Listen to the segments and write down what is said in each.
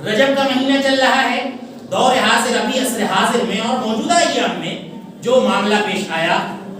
رجب کا مہینہ چل رہا ہے، دور حاضر ابھی عصر حاضر میں اور موجودہ ایام میں جو معاملہ پیش آیا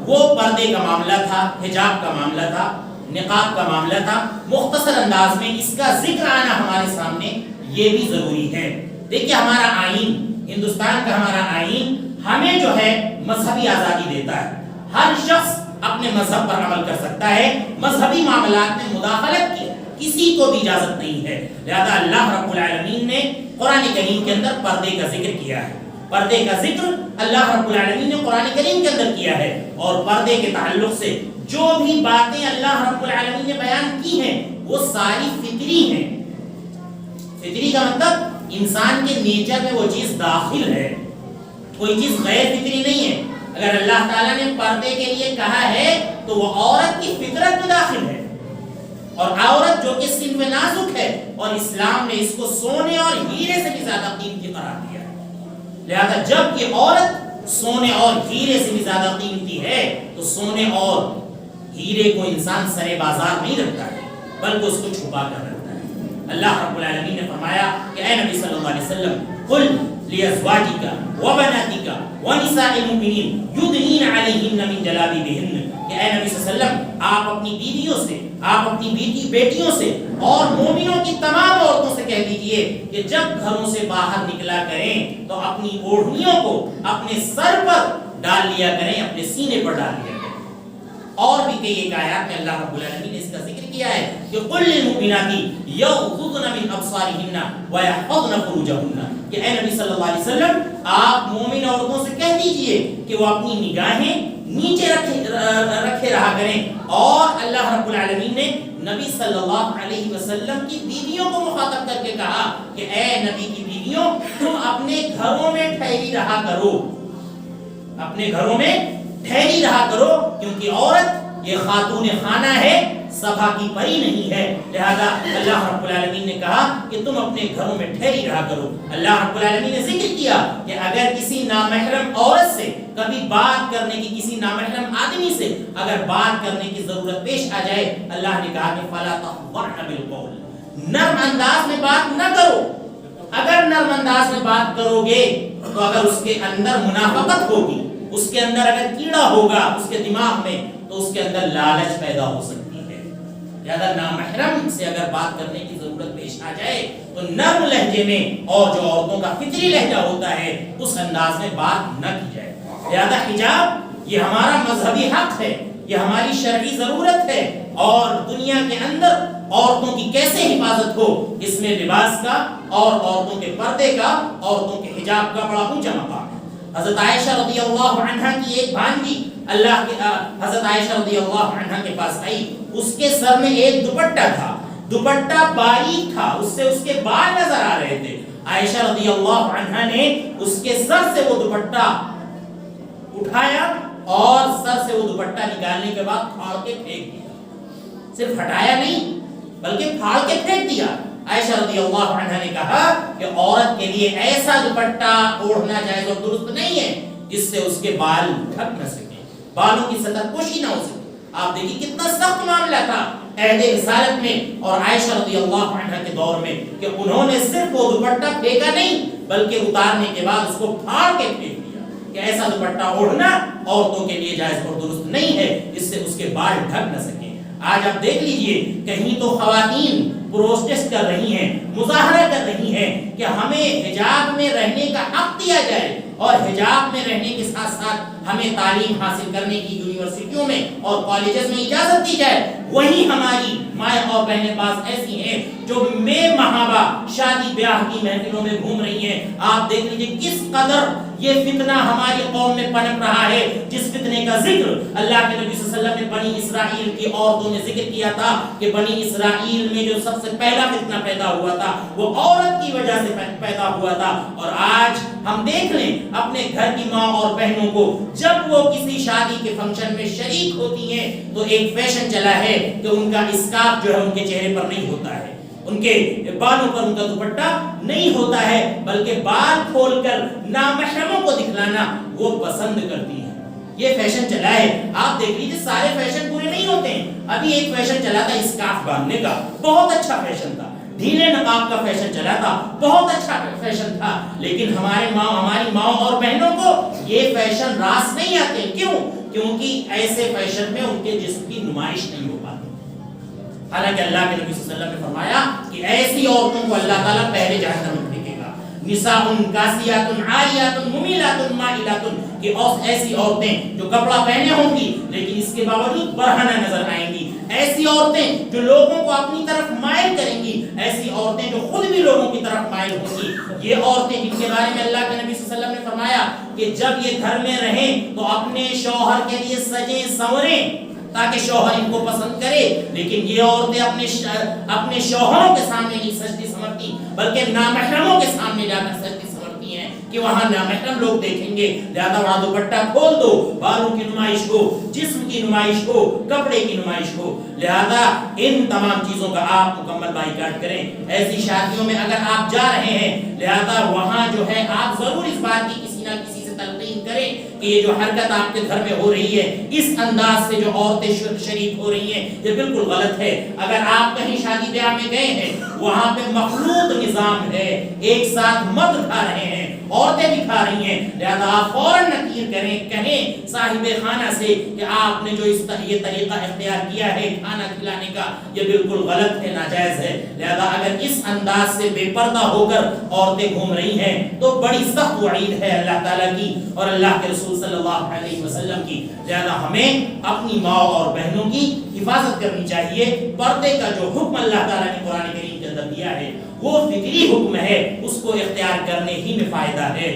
وہ پردے کا معاملہ تھا، حجاب کا معاملہ تھا، نقاب کا معاملہ تھا۔ مختصر انداز میں اس کا ذکر آنا ہمارے سامنے یہ بھی ضروری ہے۔ دیکھیے ہمارا آئین، ہندوستان کا ہمارا آئین ہمیں جو ہے مذہبی آزادی دیتا ہے، ہر شخص اپنے مذہب پر عمل کر سکتا ہے، مذہبی معاملات میں مداخلت کی کسی کو بھی اجازت نہیں ہے۔ لہذا اللہ رب العالمین نے قرآن کریم کے اندر پردے کا ذکر کیا ہے، پردے کا ذکر اللہ رب العالمین نے قرآن کریم کے اندر کیا ہے، اور پردے کے تعلق سے جو بھی باتیں اللہ رب العالمین نے بیان کی ہیں وہ ساری فطری ہیں۔ فطری کا مطلب انسان کے نیچر میں وہ چیز داخل ہے، کوئی چیز غیر فطری نہیں ہے۔ اگر اللہ تعالیٰ نے پردے کے لیے کہا ہے تو وہ عورت کی فطرت میں داخل ہے، اور عورت جو کہ صنف نازک ہے، اور اسلام نے اس کو سونے اور ہیرے سے بھی زیادہ قیمتی قرار دیا ہے۔ لہذا جب یہ عورت سونے اور ہیرے سے بھی زیادہ قیمتی ہے تو سونے اور ہیرے کو انسان سرے بازار نہیں رکھتا ہے بلکہ اس کو چھپا کر رکھتا ہے۔ اللہ رب العالمین نے فرمایا کہ اے نبی صلی اللہ علیہ وسلم قل لازواجک وبناتک ونساء المؤمنین یدنین علیہن من جلابیبہن، کہ اے نبی صلی اللہ علیہ وسلم آپ اپنی بیویوں سے، آپ اپنی بیٹیوں سے اور مومنوں کی تمام عورتوں سے کہہ دیجئے کہ جب گھروں سے باہر نکلا کریں تو اپنی اوڑھنیوں کو اپنے سر پر ڈال لیا کریں، اپنے سینے پر ڈال لیا کریں۔ اور بھی کئی ایک آیات میں اللہ رب العالمین نے اس کا ذکر کیا ہے کہ قل للمؤمنات یغضضن من ابصارهن ويحفظن فروجهن، کہ اے نبی صلی اللہ علیہ وسلم آپ مومن عورتوں سے کہہ دیجئے کہ وہ اپنی نگاہیں نیچے رکھے رہا کریں۔ اور اللہ رب العالمین نے نبی صلی اللہ علیہ وسلم کی بیویوں کو مخاطب کر کے کہا کہ اے نبی کی بیویوں تم اپنے گھروں میں ٹھہری رہا کرو، اپنے گھروں میں ٹھہری رہا کرو، کیونکہ عورت یہ خاتون خانہ ہے، سبھا کی پری نہیں ہے۔ لہذا اللہ رب العالمین نے کہا کہ تم اپنے گھروں میں ٹھہری رہا کرو۔ اللہ رب العالمین نے ذکر کیا کہ اگر کسی نامحرم عورت سے کبھی بات کرنے کی، کسی نامحرم آدمی سے اگر بات کرنے کی ضرورت پیش آ جائے، اللہ نے کہا کہ فلا تخضعن بالقول، نرم انداز میں بات نہ کرو۔ اگر نرم انداز میں بات کرو گے تو اگر اس کے اندر منافقت ہوگی، اس کے اندر اگر کیڑا ہوگا اس کے دماغ میں، تو اس کے اندر لالچ پیدا ہو سکتی ہے۔ لہذا نامحرم سے اگر بات کرنے کی ضرورت پیش آ جائے تو نرم لہجے میں، اور جو عورتوں کا فطری لہجہ ہوتا ہے اس انداز میں بات نہ کی جائے۔ لہذا حجاب یہ ہمارا مذہبی حق ہے، یہ ہماری شرعی ضرورت ہے، اور دنیا کے اندر عورتوں کی کیسے حفاظت ہو اس میں لباس کا اور عورتوں کے پردے کا، عورتوں کے حجاب کا بڑا اونچا مقام ہے۔ حضرت عائشہ رضی اللہ عنہا کی ایک بھانجی اللہ کے حضرت عائشہ رضی اللہ عنہا کے پاس آئی، اس کے سر میں ایک دوپٹہ تھا، دوپٹہ باریک تھا، اس سے اس کے بال نظر آ رہے تھے۔ عائشہ رضی اللہ عنہا نے اس کے سر سے وہ دوپٹہ اٹھایا اور سر سے وہ دوپٹہ نکالنے کے بعد پھاڑ کے پھینک دیا، صرف ہٹایا نہیں بلکہ پھاڑ کے پھینک دیا۔ عائشہ رضی اللہ عنہا نے کہا کہ عورت کے لیے ایسا دوپٹہ اوڑھنا جائز اور درست نہیں ہے جس سے اس کے بال ڈھک نہ سکے، بالوں کی سطح پوشی نہ ہو سکے۔ آپ دیکھیں کتنا سخت معاملہ تھا عہد رسالت میں اور عائشہ رضی اللہ عنہا کے دور میں، کہ انہوں نے صرف وہ دوپٹہ پھینکا نہیں بلکہ اتارنے کے بعد اس کو پھاڑ کے پھینک دیا، کہ ایسا دوپٹہ اوڑھنا عورتوں کے لیے جائز اور درست نہیں ہے جس سے اس کے بال ڈھک نہ سکے۔ آج آپ دیکھ لیجئے کہیں تو خواتین پروٹیسٹ کر رہی ہیں، مظاہرہ کر رہی ہیں کہ ہمیں حجاب میں رہنے کا حق دیا جائے، اور حجاب میں رہنے کے ساتھ ساتھ ہمیں تعلیم حاصل کرنے کی یونیورسٹیوں میں اور کالجز میں اجازت دی جائے۔ وہی ہماری مائیں اور بہنیں بعض ایسی ہیں جو بے محابہ شادی بیاہ کی محفلوں میں گھوم رہی ہیں۔ آپ دیکھ لیجئے کس قدر یہ فتنہ ہماری قوم میں پنپ رہا ہے، جس فتنے کا ذکر اللہ کے نبی صلی اللہ علیہ وسلم نے بنی اسرائیل کی عورتوں نے ذکر کیا تھا کہ بنی اسرائیل میں جو سب سے پہلا فتنہ پیدا ہوا تھا وہ عورت کی وجہ سے پیدا ہوا تھا۔ اور آج ہم دیکھ لیں اپنے گھر کی ماں اور بہنوں کو، جب وہ کسی شادی کے فنکشن میں شریک ہوتی ہیں تو ایک فیشن چلا ہے کہ ان کا اسکارف جو ہے ان کے چہرے پر نہیں ہوتا ہے، ان کے بالوں پر ان کا دوپٹہ نہیں ہوتا ہے، بلکہ بال کھول کر نامحرموں کو دکھلانا وہ پسند کرتی ہیں۔ یہ فیشن چلا ہے۔ آپ دیکھ لیجیے سارے فیشن پورے نہیں ہوتے ہیں۔ ابھی ایک فیشن چلا تھا اسکارف باندھنے کا، بہت اچھا فیشن تھا، ڈھیلے نقاب کا فیشن چلا تھا، بہت اچھا فیشن تھا، لیکن ہماری ماں اور بہنوں کو یہ فیشن راس نہیں آتے. کیوں؟ کیونکہ ایسے فیشن میں ان کے جسم کی نمائش نہیں ہو پاتی. حالانکہ اللہ کے نبی صلی اللہ علیہ وسلم نے فرمایا کہ ایسی عورتوں کو اللہ تعالیٰ پہلے جہنم میں پھینکے گا. نساء کاسیات عاریات ممیلات مائلات، کہ ایسی عورتیں جو کپڑا پہنے ہوں گی لیکن اس کے باوجود برہنہ نظر آئیں گی، ایسی عورتیں جو لوگوں کو اپنی طرف مائل کریں گی، ایسی عورتیں جو خود بھی لوگوں کی طرف مائل ہوں گی. یہ عورتیں جن کے بارے میں اللہ کے نبی صلی اللہ علیہ وسلم نے فرمایا کہ جب یہ گھر میں رہیں تو اپنے شوہر کے لیے سجیں سنوریں تاکہ شوہر ان کو پسند کرے، لیکن یہ عورتیں اپنے شوہروں کے سامنے نہیں سجتی سنورتی بلکہ نامحرموں کے سامنے جا کر سجتی سنورتی ہیں کہ وہاں نامحرم لوگ دیکھیں گے. لہذا وہاں دوپٹہ کھول دو، بالوں کی نمائش ہو، جسم کی نمائش ہو، کپڑے کی نمائش ہو. لہذا ان تمام چیزوں کا آپ مکمل بائیکاٹ کریں. ایسی شادیوں میں اگر آپ جا رہے ہیں، لہذا وہاں جو ہے آپ ضرور اس بات کی کسی نہ کسی سے تلقین کریں کہ یہ جو حرکت آپ کے گھر میں ہو رہی ہے، اس انداز سے جو عورتیں شریک ہو رہی ہیں، یہ بالکل غلط ہے. اگر آپ کہیں شادی بیاہ میں گئے ہیں، وہاں پہ مخلوط نظام ہے، ایک ساتھ مرد کھا رہے ہیں، عورتیں بھی کھا رہی ہیں، لہذا آپ فوراً نکیر کریں، کہیں صاحب خانہ سے کہ آپ نے جو یہ طریقہ اختیار کیا ہے کھانا کھلانے کا، یہ بالکل غلط ہے، ناجائز ہے. لہذا اگر اس انداز سے بے پردہ ہو کر عورتیں گھوم رہی ہیں تو بڑی سخت وعید ہے اللہ تعالیٰ کی اور اللہ کے رسول صلی اللہ علیہ وسلم کی. لہذا ہمیں اپنی ماں اور بہنوں کی حفاظت کرنی چاہیے. پردے کا جو حکم اللہ تعالیٰ نے قرآن کریم کے اندر دیا ہے وہ فطری حکم ہے، اس کو اختیار کرنے ہی میں فائدہ ہے.